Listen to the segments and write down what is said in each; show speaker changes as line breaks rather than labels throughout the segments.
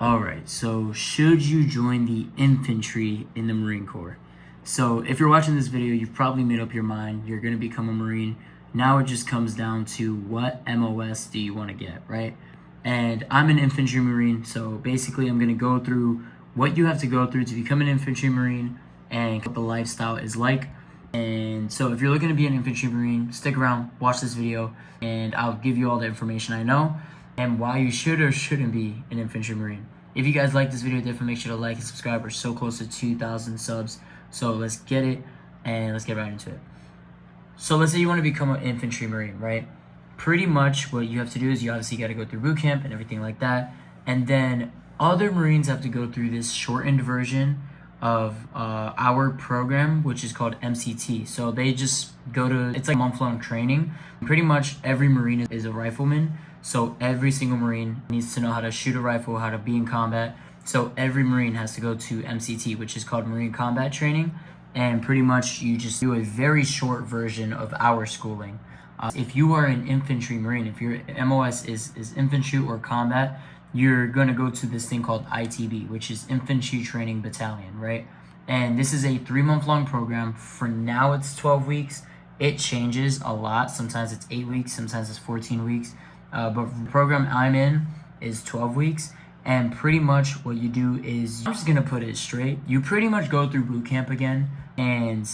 Alright, so should you join the infantry in the Marine Corps? So if you're watching this video, you've probably made up your mind. You're going to become a Marine. Now it just comes down to what MOS do you want to get, right? And I'm an infantry Marine, so basically I'm going to go through what you have to go through to become an infantry Marine and what the lifestyle is like. And so if you're looking to be an infantry Marine, stick around, watch this video, and I'll give you all the information I know and why you should or shouldn't be an infantry Marine. If you guys like this video, definitely make sure to like and subscribe. We're so close to 2,000 subs, so let's get it and let's get right into it. So let's say you want to become an infantry Marine, right? Pretty much what you have to do is you obviously got to go through boot camp and everything like that, and then other Marines have to go through this shortened version of our program, which is called MCT. So they just go to, it's like month-long training. Pretty much every Marine is a rifleman. So every single Marine needs to know how to shoot a rifle, how to be in combat. So every Marine has to go to MCT, which is called Marine Combat Training. And pretty much you just do a very short version of our schooling. If you are an infantry Marine, if your MOS is infantry or combat, you're going to go to this thing called ITB, which is Infantry Training Battalion, right? And this is a 3-month-long program. For now, it's 12 weeks. It changes a lot. Sometimes it's 8 weeks, sometimes it's 14 weeks. But the program I'm in is 12 weeks. And pretty much what you do is, I'm just going to put it straight. You pretty much go through boot camp again. And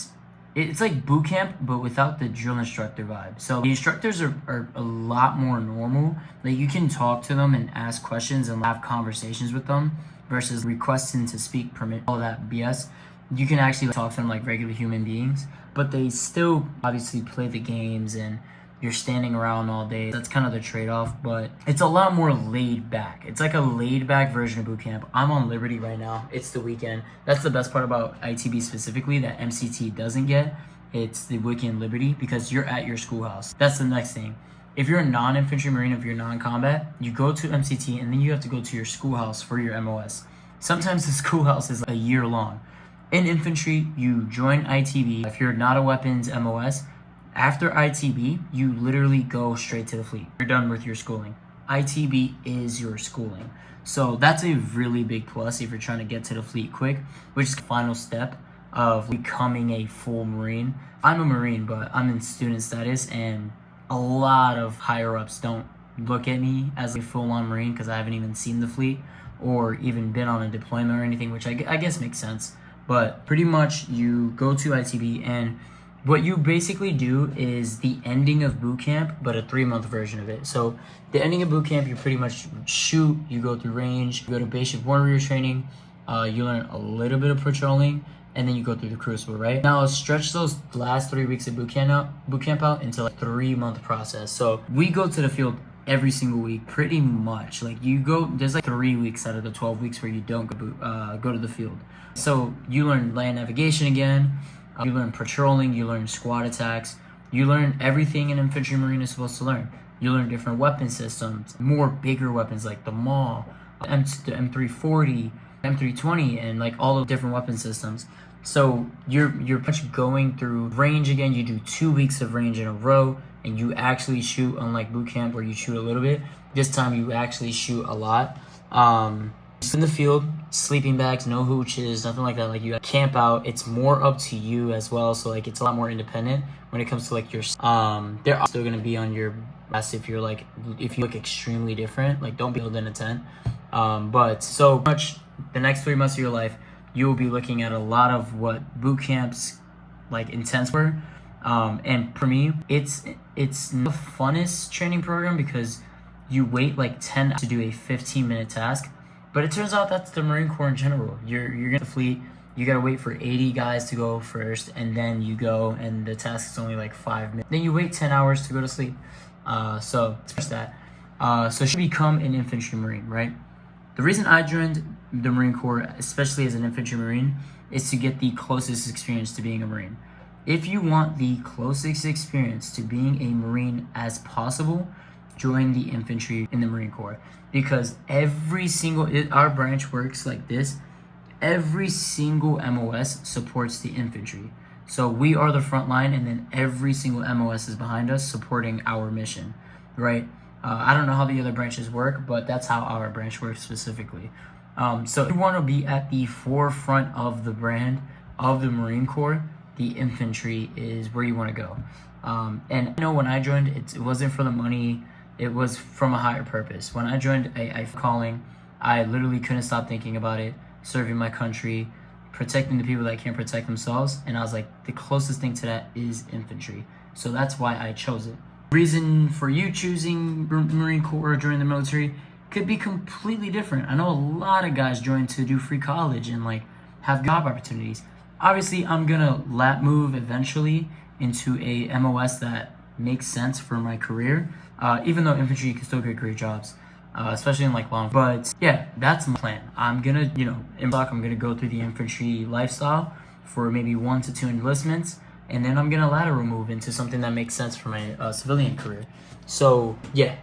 it's like boot camp, but without the drill instructor vibe. So the instructors are a lot more normal. Like, you can talk to them and ask questions and have conversations with them versus requesting to speak, permit, all that BS. You can actually talk to them like regular human beings, but they still obviously play the games and you're standing around all day. That's kind of the trade-off, but it's a lot more laid back. It's like a laid back version of boot camp. I'm on Liberty right now. It's the weekend. That's the best part about ITB specifically that MCT doesn't get. It's the weekend Liberty because you're at your schoolhouse. That's the next thing. If you're a non-infantry Marine, if you're non-combat, you go to MCT and then you have to go to your schoolhouse for your MOS. Sometimes the schoolhouse is a year long. In infantry, you join ITB. If you're not a weapons MOS, after ITB, you literally go straight to the fleet. You're done with your schooling. ITB is your schooling. So that's a really big plus if you're trying to get to the fleet quick, which is the final step of becoming a full Marine. I'm a Marine, but I'm in student status, and a lot of higher-ups don't look at me as a full-on Marine because I haven't even seen the fleet or even been on a deployment or anything, which I guess makes sense. But pretty much you go to ITB, and what you basically do is the ending of boot camp, but a 3-month version of it. So the ending of boot camp, you pretty much shoot, you go through range, you go to basic warrior training, you learn a little bit of patrolling, and then you go through the crucible, right? Now stretch those last 3 weeks of boot camp out into a 3-month process. So we go to the field every single week, pretty much. Like, you go, there's like 3 weeks out of the 12 weeks where you don't go to the field. So you learn land navigation again. You learn patrolling, you learn squad attacks, you learn everything an infantry Marine is supposed to learn. You learn different weapon systems, more bigger weapons like the MAW, the M340, M320, and like all the different weapon systems. So you're pretty much going through range again. You do 2 weeks of range in a row, and you actually shoot, unlike boot camp where you shoot a little bit. This time you actually shoot a lot. In the field, sleeping bags, no hooches, nothing like that. Like, you camp out. It's more up to you as well, so like it's a lot more independent when it comes to like your they're still gonna be on your ass if you look extremely different. Like, don't build in a tent. But so much the next 3 months of your life, you will be looking at a lot of what boot camps like intense were. And for me, it's the funnest training program because you wait like 10 hours to do a 15-minute task. But it turns out that's the Marine Corps in general. You're getting the fleet, you gotta wait for 80 guys to go first, and then you go, and the task is only like 5 minutes. Then you wait 10 hours to go to sleep. So it's that. So you become an infantry Marine, right? The reason I joined the Marine Corps, especially as an infantry Marine, is to get the closest experience to being a Marine. If you want the closest experience to being a Marine as possible, join the infantry in the Marine Corps, because our branch works like this. Every single MOS supports the infantry. So we are the front line, and then every single MOS is behind us supporting our mission, right? I don't know how the other branches work, but that's how our branch works specifically. So if you want to be at the forefront of the brand of the Marine Corps, the infantry is where you want to go. And I know when I joined, it wasn't for the money. It was from a higher purpose. When I joined a calling, I literally couldn't stop thinking about it, serving my country, protecting the people that can't protect themselves. And I was like, the closest thing to that is infantry. So that's why I chose it. Reason for you choosing Marine Corps or joining the military could be completely different. I know a lot of guys join to do free college and like have job opportunities. Obviously, I'm gonna move eventually into a MOS that makes sense for my career. Even though infantry, you can still get great jobs, especially in like long. But yeah, that's my plan. I'm gonna, I'm gonna go through the infantry lifestyle for maybe 1 to 2 enlistments, and then I'm gonna lateral move into something that makes sense for my civilian career. So yeah,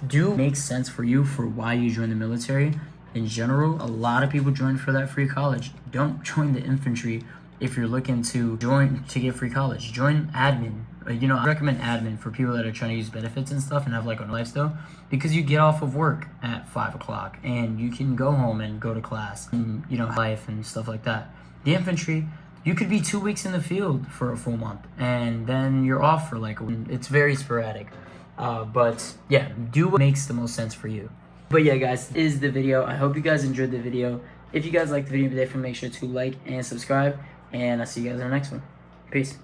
do make sense for you for why you join the military. In general, a lot of people join for that free college. Don't join the infantry if you're looking to join to get free college. Join admin. I recommend admin for people that are trying to use benefits and stuff and have like a lifestyle, because you get off of work at 5 o'clock and you can go home and go to class and life and stuff like that. The infantry, you could be 2 weeks in the field for a full month and then you're off for like it's very sporadic. But yeah, do what makes the most sense for you. But yeah, guys, this is the video. I hope you guys enjoyed the video. If you guys liked the video, definitely make sure to like and subscribe, and I'll see you guys in the next one. Peace.